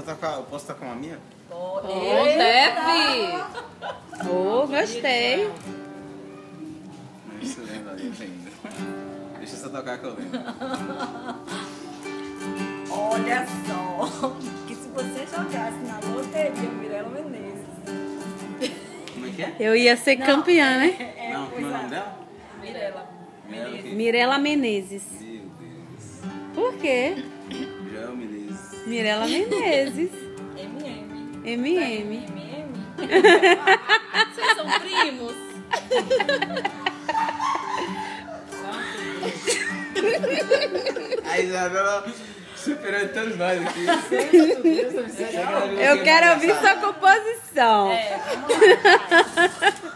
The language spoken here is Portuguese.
eu posso tocar uma minha? Deve! Gostei. Não se lembra disso ainda. Deixa eu só tocar que eu lembro. Olha só, que se você jogasse na loteria Mirela Menezes. Como é que é? Eu ia ser campeã, né? Não, como é o nome dela? Mirela Menezes. Mirela Menezes. Meu Deus. Por quê? Joel Menezes. Mirela Menezes. MM. Vocês são primos? A Isabela superou todos nós aqui. Eu quero ouvir sua composição. Vamos lá.